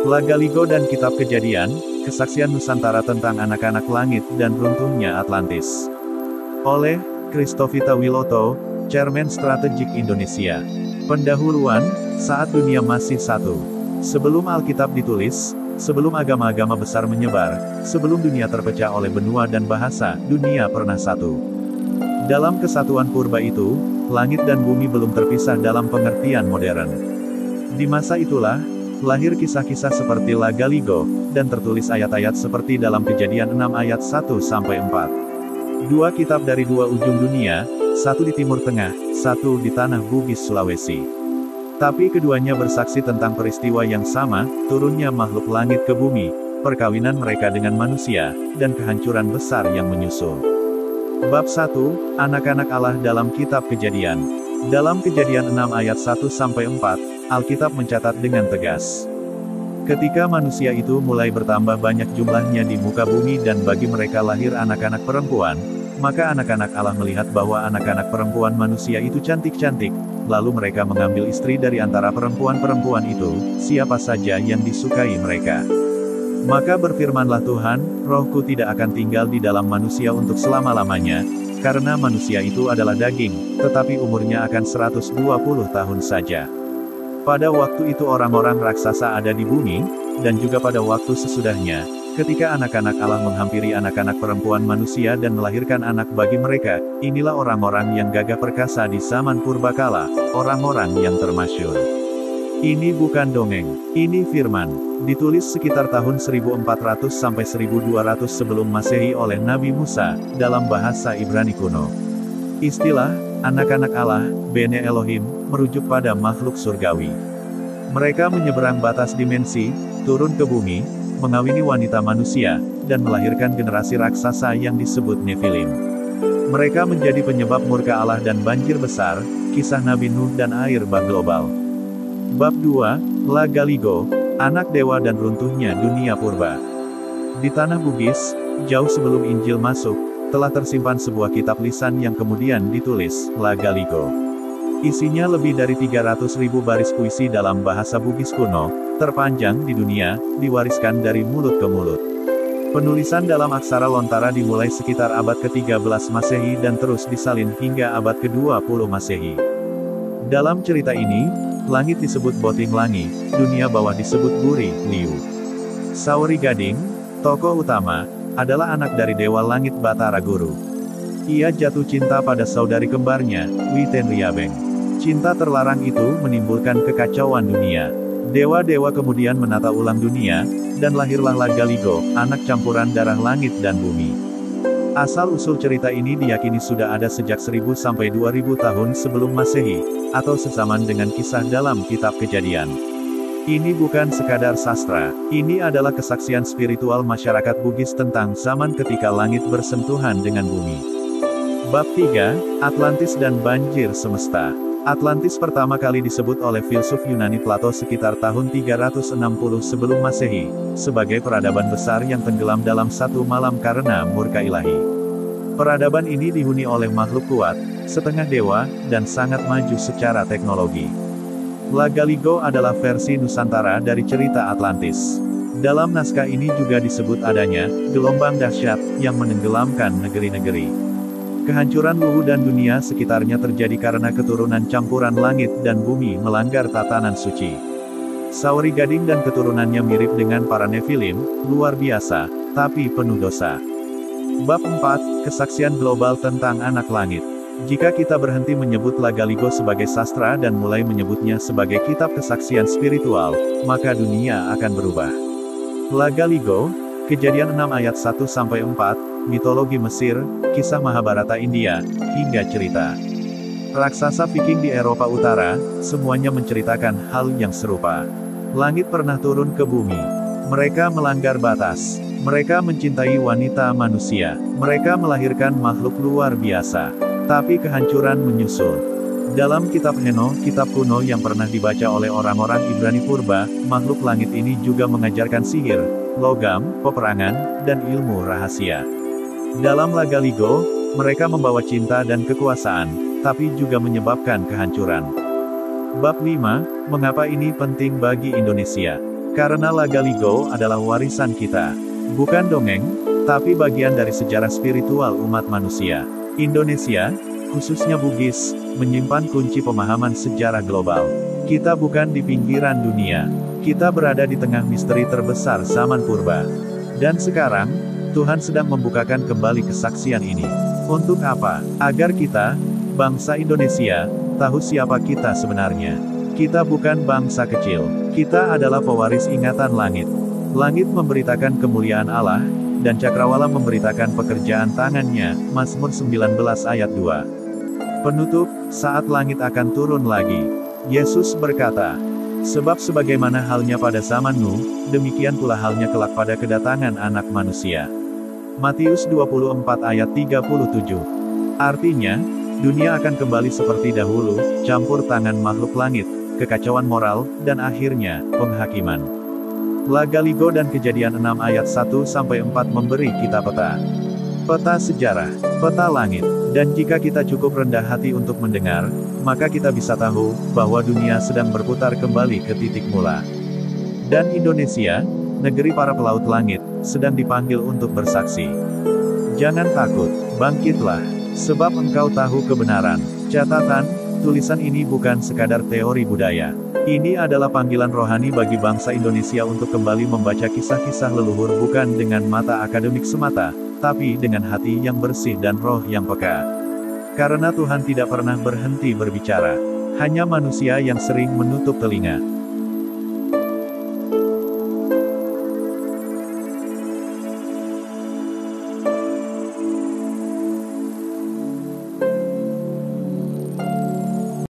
Lagaligo dan Kitab Kejadian, kesaksian Nusantara tentang anak-anak langit dan runtuhnya Atlantis. Oleh Christovita Wiloto, Chairman Strategik Indonesia. Pendahuluan, saat dunia masih satu. Sebelum Alkitab ditulis, sebelum agama-agama besar menyebar, sebelum dunia terpecah oleh benua dan bahasa, dunia pernah satu. Dalam kesatuan purba itu, langit dan bumi belum terpisah dalam pengertian modern. Di masa itulah, lahir kisah-kisah seperti Lagaligo, dan tertulis ayat-ayat seperti dalam Kejadian 6 ayat 1-4. Dua kitab dari dua ujung dunia, satu di Timur Tengah, satu di tanah Bugis Sulawesi. Tapi keduanya bersaksi tentang peristiwa yang sama, turunnya makhluk langit ke bumi, perkawinan mereka dengan manusia, dan kehancuran besar yang menyusul. Bab 1, Anak-anak Allah dalam Kitab Kejadian. Dalam Kejadian 6 ayat 1-4, Alkitab mencatat dengan tegas. Ketika manusia itu mulai bertambah banyak jumlahnya di muka bumi dan bagi mereka lahir anak-anak perempuan, maka anak-anak Allah melihat bahwa anak-anak perempuan manusia itu cantik-cantik, lalu mereka mengambil istri dari antara perempuan-perempuan itu, siapa saja yang disukai mereka. Maka berfirmanlah Tuhan, rohku tidak akan tinggal di dalam manusia untuk selama-lamanya, karena manusia itu adalah daging, tetapi umurnya akan 120 tahun saja. Pada waktu itu orang-orang raksasa ada di bumi, dan juga pada waktu sesudahnya, ketika anak-anak Allah menghampiri anak-anak perempuan manusia dan melahirkan anak bagi mereka, inilah orang-orang yang gagah perkasa di zaman purbakala, orang-orang yang termasyhur. Ini bukan dongeng, ini firman, ditulis sekitar tahun 1400 sampai 1200 sebelum Masehi oleh Nabi Musa, dalam bahasa Ibrani kuno. Istilah, anak-anak Allah, Bene Elohim, merujuk pada makhluk surgawi. Mereka menyeberang batas dimensi, turun ke bumi, mengawini wanita manusia, dan melahirkan generasi raksasa yang disebut Nephilim. Mereka menjadi penyebab murka Allah dan banjir besar, kisah Nabi Nuh dan air bah global. Bab 2, Lagaligo, anak dewa dan runtuhnya dunia purba. Di tanah Bugis, jauh sebelum Injil masuk, telah tersimpan sebuah kitab lisan yang kemudian ditulis, Lagaligo. Isinya lebih dari 300.000 baris puisi dalam bahasa Bugis kuno, terpanjang di dunia, diwariskan dari mulut ke mulut. Penulisan dalam aksara lontara dimulai sekitar abad ke-13 Masehi dan terus disalin hingga abad ke-20 Masehi. Dalam cerita ini, langit disebut Boting Langi, dunia bawah disebut Buri, Liu. Saori Gading, tokoh utama, adalah anak dari Dewa Langit Batara Guru. Ia jatuh cinta pada saudari kembarnya, Witen Riabeng. Cinta terlarang itu menimbulkan kekacauan dunia. Dewa-dewa kemudian menata ulang dunia, dan lahirlah Lagaligo, anak campuran darah langit dan bumi. Asal-usul cerita ini diyakini sudah ada sejak 1000 sampai 2000 tahun sebelum Masehi, atau sezaman dengan kisah dalam Kitab Kejadian. Ini bukan sekadar sastra, ini adalah kesaksian spiritual masyarakat Bugis tentang zaman ketika langit bersentuhan dengan bumi. Bab 3, Atlantis dan Banjir Semesta. Atlantis pertama kali disebut oleh filsuf Yunani Plato sekitar tahun 360 sebelum Masehi, sebagai peradaban besar yang tenggelam dalam satu malam karena murka ilahi. Peradaban ini dihuni oleh makhluk kuat, setengah dewa, dan sangat maju secara teknologi. Lagaligo adalah versi Nusantara dari cerita Atlantis. Dalam naskah ini juga disebut adanya gelombang dahsyat yang menenggelamkan negeri-negeri. Kehancuran luhu dan dunia sekitarnya terjadi karena keturunan campuran langit dan bumi melanggar tatanan suci. Saori Gading dan keturunannya mirip dengan para Nephilim, luar biasa, tapi penuh dosa. Bab 4, Kesaksian Global tentang Anak Langit. Jika kita berhenti menyebut Lagaligo sebagai sastra dan mulai menyebutnya sebagai kitab kesaksian spiritual, maka dunia akan berubah. Lagaligo, Kejadian 6 ayat 1-4, mitologi Mesir, kisah Mahabharata India, hingga cerita raksasa Viking di Eropa Utara, semuanya menceritakan hal yang serupa. Langit pernah turun ke bumi. Mereka melanggar batas. Mereka mencintai wanita manusia. Mereka melahirkan makhluk luar biasa. Tapi kehancuran menyusul. Dalam kitab Heno, kitab kuno yang pernah dibaca oleh orang-orang Ibrani purba, makhluk langit ini juga mengajarkan sihir, logam, peperangan, dan ilmu rahasia. Dalam Lagaligo, mereka membawa cinta dan kekuasaan, tapi juga menyebabkan kehancuran. Bab 5, Mengapa ini penting bagi Indonesia? Karena Lagaligo adalah warisan kita. Bukan dongeng, tapi bagian dari sejarah spiritual umat manusia. Indonesia, khususnya Bugis, menyimpan kunci pemahaman sejarah global. Kita bukan di pinggiran dunia. Kita berada di tengah misteri terbesar zaman purba. Dan sekarang, Tuhan sedang membukakan kembali kesaksian ini. Untuk apa? Agar kita, bangsa Indonesia, tahu siapa kita sebenarnya. Kita bukan bangsa kecil. Kita adalah pewaris ingatan langit. Langit memberitakan kemuliaan Allah, dan cakrawala memberitakan pekerjaan tangannya, Mazmur 19 ayat 2. Penutup, saat langit akan turun lagi. Yesus berkata, sebab sebagaimana halnya pada zaman Nuh, demikian pula halnya kelak pada kedatangan anak manusia. Matius 24 ayat 37. Artinya, dunia akan kembali seperti dahulu, campur tangan makhluk langit, kekacauan moral, dan akhirnya, penghakiman. Lagaligo dan Kejadian 6 ayat 1-4 memberi kita peta. Peta sejarah, peta langit, dan jika kita cukup rendah hati untuk mendengar, maka kita bisa tahu, bahwa dunia sedang berputar kembali ke titik mula. Dan Indonesia, negeri para pelaut langit, sedang dipanggil untuk bersaksi. Jangan takut, bangkitlah, sebab engkau tahu kebenaran. Catatan, tulisan ini bukan sekadar teori budaya. Ini adalah panggilan rohani bagi bangsa Indonesia untuk kembali membaca kisah-kisah leluhur bukan dengan mata akademik semata, tapi dengan hati yang bersih dan roh yang peka. Karena Tuhan tidak pernah berhenti berbicara. Hanya manusia yang sering menutup telinga.